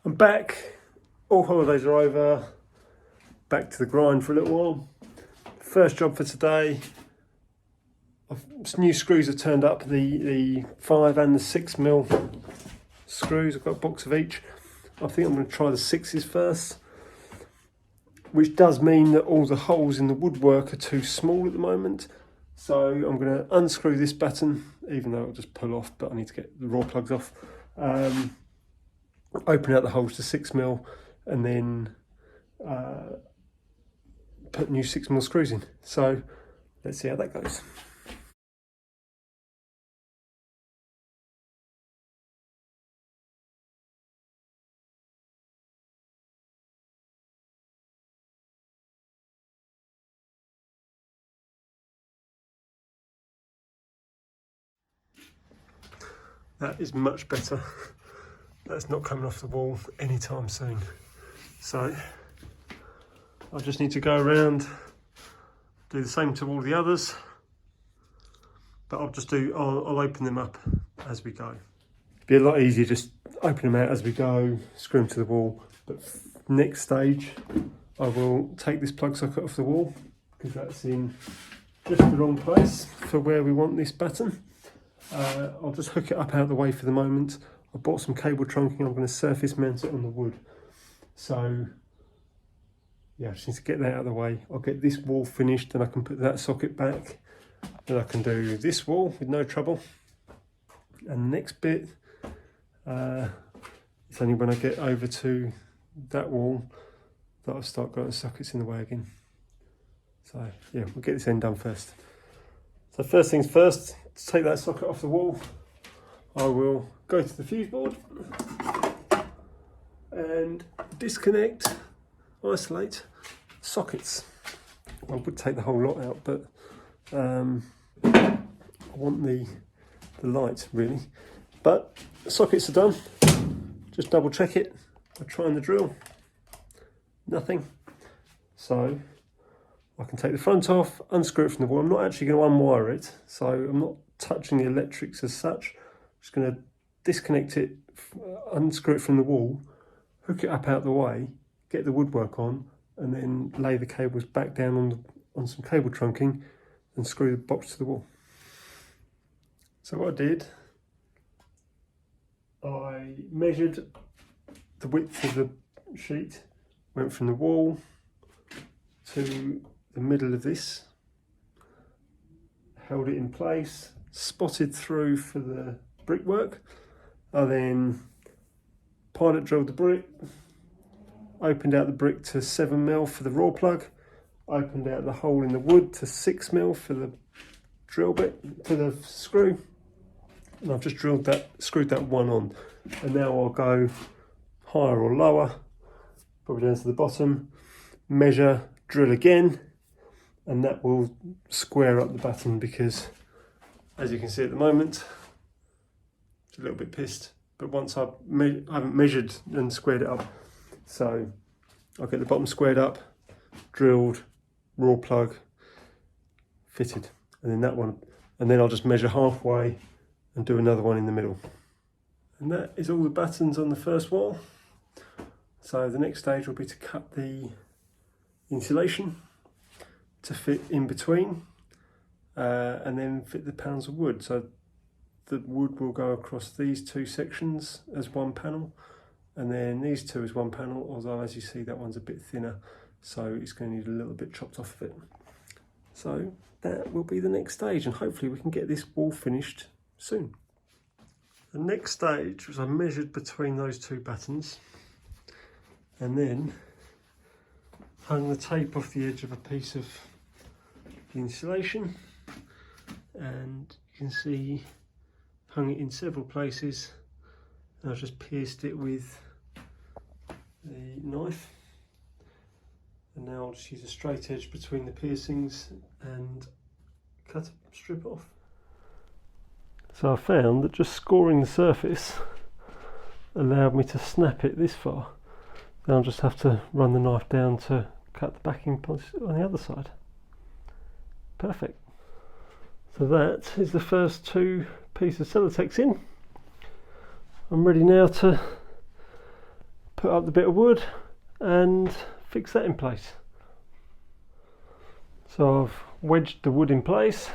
I'm back, all holidays are over, back to the grind for a little while. First job for today, new screws have turned up, the 5 and the 6mm screws. I've got a box of each. I think I'm going to try the 6s first, which does mean that all the holes in the woodwork are too small at the moment. So I'm going to unscrew this batten, even though it'll just pull off, but I need to get the raw plugs off. Open out the holes to 6mm and then put new 6mm screws in. So let's see how that goes. That is much better. That's not coming off the wall anytime soon. So I just need to go around, do the same to all the others, but I'll open them up as we go. It'd be a lot easier just open them out as we go, screw them to the wall. But next stage, I will take this plug socket off the wall because that's in just the wrong place for where we want this batten. I'll just hook it up out of the way for the moment. I bought some cable trunking. I'm going to surface mount it on the wood. So yeah, I just need to get that out of the way. I'll get this wall finished and I can put that socket back. Then I can do this wall with no trouble. And the next bit, it's only when I get over to that wall that I'll start getting sockets in the way again. So yeah, we'll get this end done first. So first things first, to take that socket off the wall, I will go to the fuse board and disconnect, isolate sockets. I would take the whole lot out, but I want the light really. But the sockets are done. Just double check it. I try the drill. Nothing. So I can take the front off, unscrew it from the wall. I'm not actually going to unwire it, so I'm not touching the electrics as such. I'm just going to disconnect it, unscrew it from the wall, hook it up out the way, get the woodwork on, and then lay the cables back down on some cable trunking and screw the box to the wall. So what I did, I measured the width of the sheet, went from the wall to the middle of this, held it in place, spotted through for the brickwork. I then pilot drilled the brick, opened out the brick to 7mm for the raw plug, opened out the hole in the wood to 6mm for the drill bit, for the screw, and I've just screwed that one on. And now I'll go higher or lower, probably down to the bottom, measure, drill again, and that will square up the batten, because as you can see at the moment, it's a little bit pissed, but once I haven't measured and squared it up. So I'll get the bottom squared up, drilled, raw plug, fitted, and then that one, and then I'll just measure halfway and do another one in the middle. And that is all the battens on the first wall. So the next stage will be to cut the insulation to fit in between, and then fit the panels of wood. So the wood will go across these two sections as one panel, and then these two as one panel, although as you see that one's a bit thinner, so it's going to need a little bit chopped off of it. So that will be the next stage, and hopefully we can get this wall finished soon. The next stage was I measured between those two battens and then hung the tape off the edge of a piece of the insulation, and you can see hung it in several places, and I've just pierced it with the knife, and now I'll just use a straight edge between the piercings and cut a strip off. So I found that just scoring the surface allowed me to snap it this far. Now I'll just have to run the knife down to cut the backing on the other side. Perfect. So that is the first two pieces of Celotex in. I'm ready now to put up the bit of wood and fix that in place. So I've wedged the wood in place,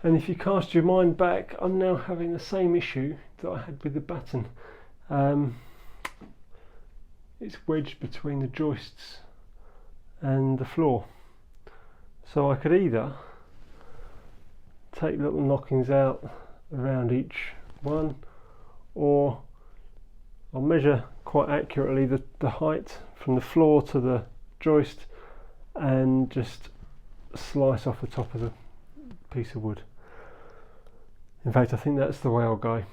and if you cast your mind back, I'm now having the same issue that I had with the batten. It's wedged between the joists and the floor. So I could either take little knockings out around each one, or I'll measure quite accurately the height from the floor to the joist and just slice off the top of the piece of wood. In fact, I think that's the way I'll go.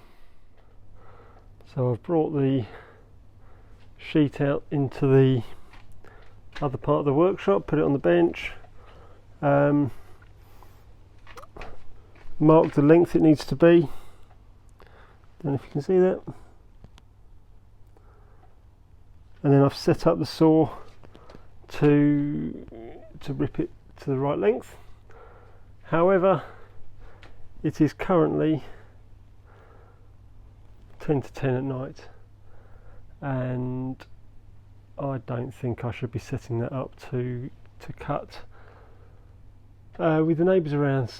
So I've brought the sheet out into the other part of the workshop, put it on the bench, mark the length it needs to be. Don't know if you can see that. And then I've set up the saw to rip it to the right length. However, it is currently 10 to 10 at night, and I don't think I should be setting that up to cut with the neighbours around.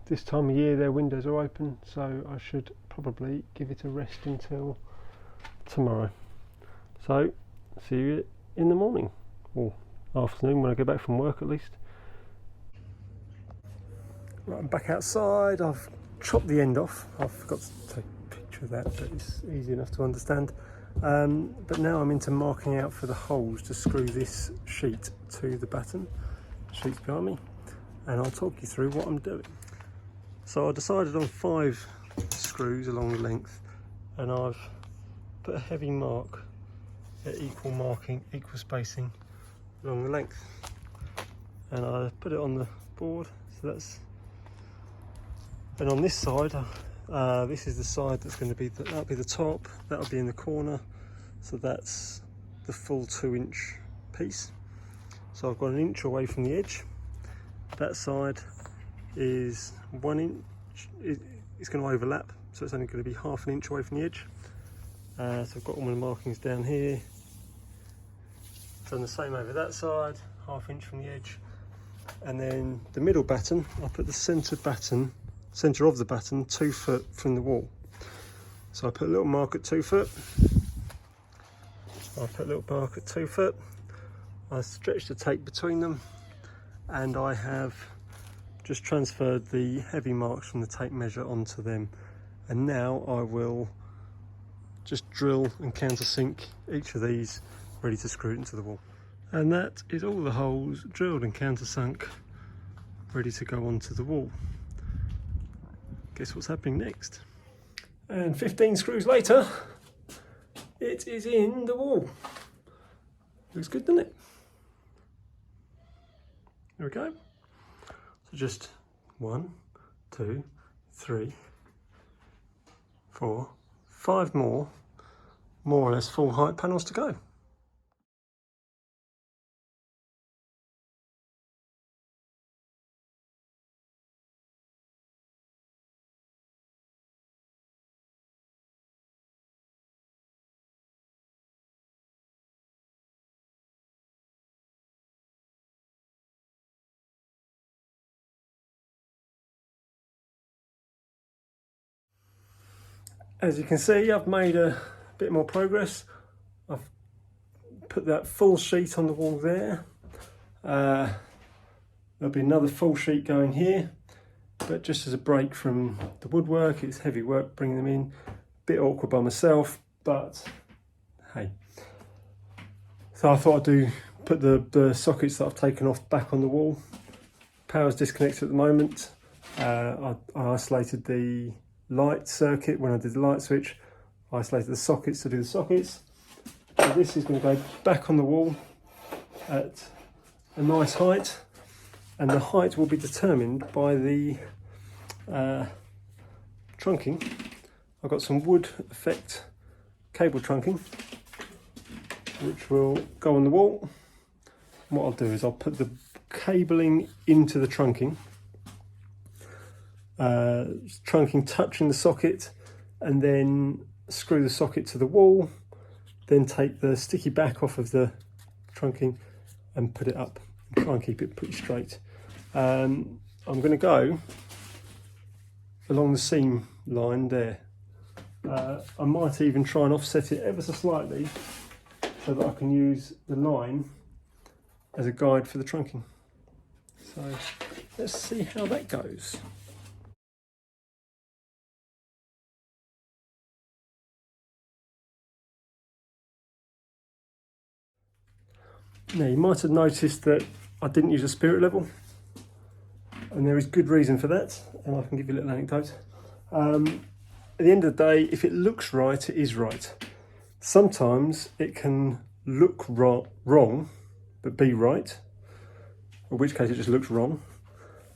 This time of year their windows are open, so I should probably give it a rest until tomorrow. So see you in the morning, or afternoon when I get back from work at least. Right, I'm back outside. I've chopped the end off. I forgot to take a picture of that, but it's easy enough to understand. But now I'm into marking out for the holes to screw this sheet to the batten. The sheet's behind me, and I'll talk you through what I'm doing. So I decided on 5 screws along the length, and I've put a heavy mark at equal spacing along the length, and I put it on the board. So that's, and on this side, this is the side that's going to be that'll be the top, that'll be in the corner, so that's the full 2-inch piece. So I've got 1 inch away from the edge. That side is 1 inch. It's going to overlap, so it's only going to be ½ an inch away from the edge. So I've got all my markings down here. Done the same over that side, ½ inch from the edge. And then the middle batten, I put the centre of the batten 2 foot from the wall. So I put a little mark at 2 foot. I put a little mark at 2 foot. I stretched the tape between them, and I have just transferred the heavy marks from the tape measure onto them. And now I will just drill and countersink each of these, ready to screw it into the wall. And that is all the holes drilled and countersunk, ready to go onto the wall. Guess what's happening next? And 15 screws later, it is in the wall. Looks good, doesn't it? There we go. So just 1, 2, 3, 4, 5 more or less full height panels to go. As you can see, I've made a bit more progress. I've put that full sheet on the wall there. There'll be another full sheet going here, but just as a break from the woodwork, it's heavy work bringing them in. Bit awkward by myself, but hey. So I thought I'd put the sockets that I've taken off back on the wall. Power's disconnected at the moment. I isolated the light circuit when I did the light switch. I isolated the sockets to do the sockets. So this is going to go back on the wall at a nice height, and the height will be determined by the trunking. I've got some wood effect cable trunking which will go on the wall. And what I'll do is I'll put the cabling into the trunking, trunking touching the socket, and then screw the socket to the wall, then take the sticky back off of the trunking and put it up and try and keep it pretty straight. I'm going to go along the seam line there. I might even try and offset it ever so slightly so that I can use the line as a guide for the trunking. So let's see how that goes. Now you might have noticed that I didn't use a spirit level, and there is good reason for that, and I can give you a little anecdote. At the end of the day, if it looks right, it is right. Sometimes it can look wrong, but be right, in which case it just looks wrong.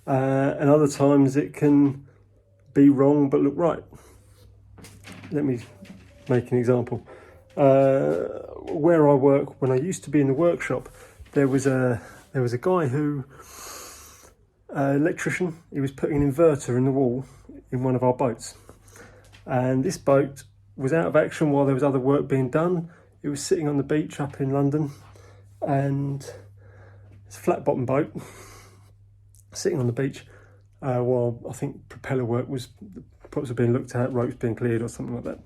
And other times it can be wrong, but look right. Let me make an example. Where I work, when I used to be in the workshop, there was a guy who, electrician, he was putting an inverter in the wall in one of our boats. And this boat was out of action while there was other work being done. It was sitting on the beach up in London, and it's a flat bottom boat sitting on the beach while I think propeller work was probably being looked at, ropes being cleared or something like that.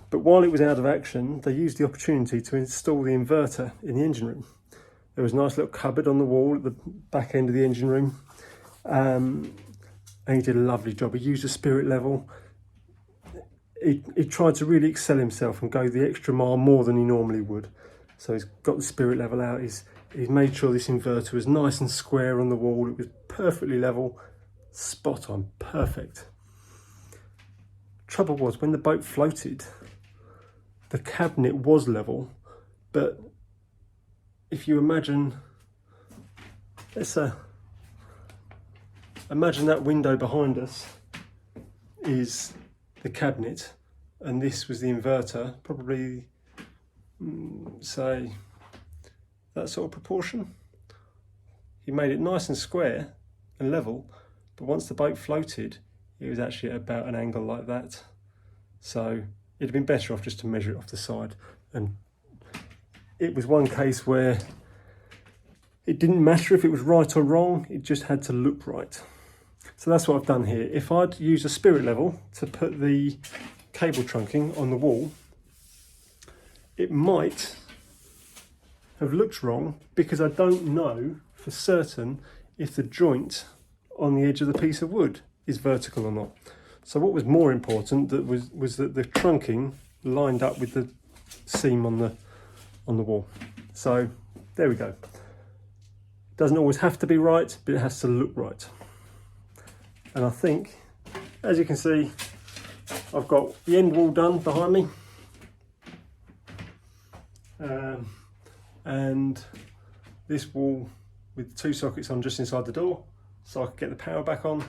But while it was out of action, they used the opportunity to install the inverter in the engine room. There was a nice little cupboard on the wall at the back end of the engine room, and he did a lovely job. He used a spirit level. He tried to really excel himself and go the extra mile more than he normally would. So he's got the spirit level out. He's made sure this inverter was nice and square on the wall. It was perfectly level, spot on, perfect. Trouble was, when the boat floated, the cabinet was level, but if you imagine, imagine that window behind us is the cabinet, and this was the inverter, probably say that sort of proportion. He made it nice and square and level, but once the boat floated, it was actually at about an angle like that. So it'd have been better off just to measure it off the side. And it was one case where it didn't matter if it was right or wrong, it just had to look right. So that's what I've done here. If I'd used a spirit level to put the cable trunking on the wall, it might have looked wrong because I don't know for certain if the joint on the edge of the piece of wood is vertical or not. So what was more important was that the trunking lined up with the seam on the wall. So there we go. Doesn't always have to be right, but it has to look right. And I think, as you can see, I've got the end wall done behind me. And this wall with two sockets on just inside the door, so I can get the power back on.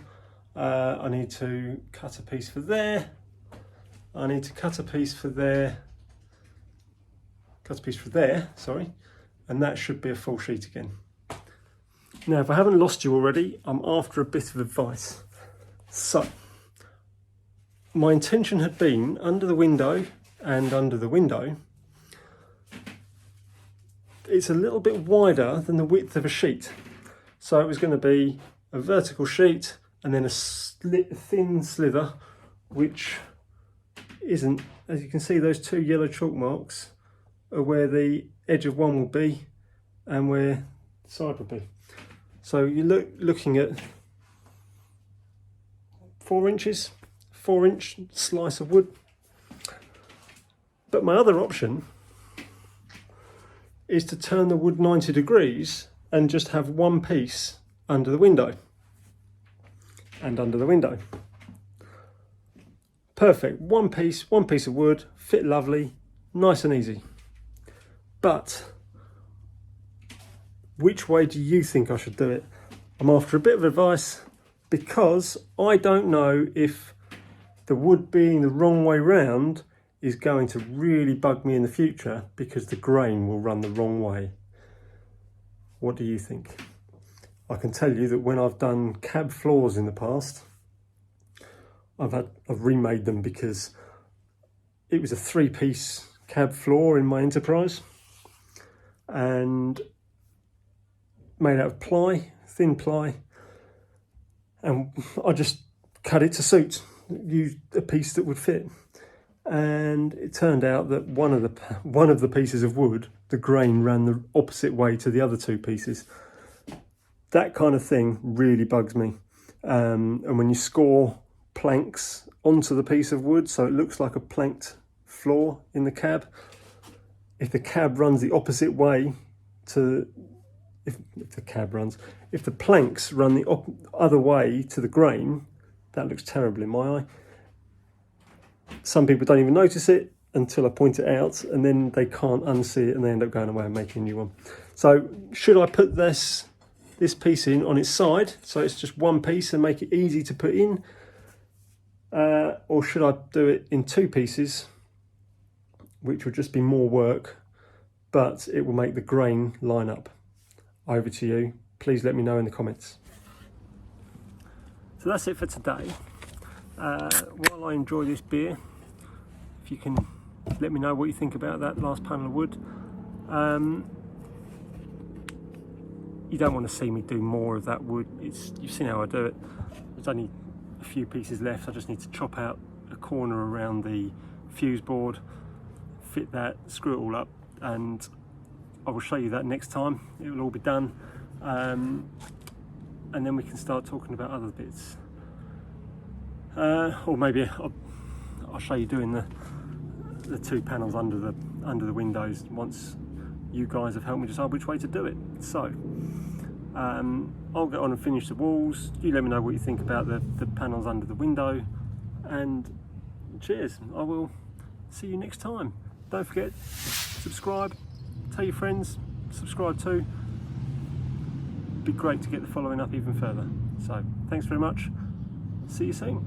I need to cut a piece for there. I need to cut a piece for there. Sorry. And that should be a full sheet again. Now, if I haven't lost you already, I'm after a bit of advice. So, my intention had been under the window and under the window, it's a little bit wider than the width of a sheet. So it was going to be a vertical sheet and then a thin slither, which isn't, as you can see, those two yellow chalk marks are where the edge of one will be and where the side will be. So you're looking at 4 inches, 4-inch slice of wood. But my other option is to turn the wood 90 degrees and just have one piece under the window and under the window. Perfect, one piece of wood, fit lovely, nice and easy. But which way do you think I should do it? I'm after a bit of advice because I don't know if the wood being the wrong way round is going to really bug me in the future because the grain will run the wrong way. What do you think? I can tell you that when I've done cab floors in the past, I've remade them because it was a 3-piece cab floor in my Enterprise, and made out of ply, thin ply, and I just cut it to suit, used a piece that would fit. And it turned out that one of the pieces of wood, the grain ran the opposite way to the other 2 pieces. That kind of thing really bugs me. And when you score planks onto the piece of wood, so it looks like a planked floor in the cab, if the cab runs the opposite way to, if the planks run the other way to the grain, that looks terrible in my eye. Some people don't even notice it until I point it out, and then they can't unsee it and they end up going away and making a new one. So should I put this piece in on its side, so it's just one piece and make it easy to put in, or should I do it in 2 pieces, which would just be more work, but it will make the grain line up? Over to you. Please let me know in the comments. So that's it for today. While I enjoy this beer, if you can let me know what you think about that last panel of wood. You don't want to see me do more of that wood. You've seen how I do it. There's only a few pieces left. I just need to chop out a corner around the fuse board, fit that, screw it all up, and I will show you that next time. It will all be done, and then we can start talking about other bits. Or maybe I'll show you doing the 2 panels under the windows once you guys have helped me decide which way to do it. So I'll get on and finish the walls. You let me know what you think about the panels under the window, and cheers. I will see you next time. Don't forget, subscribe, tell your friends, subscribe too. It'd be great to get the following up even further. So thanks very much. See you soon.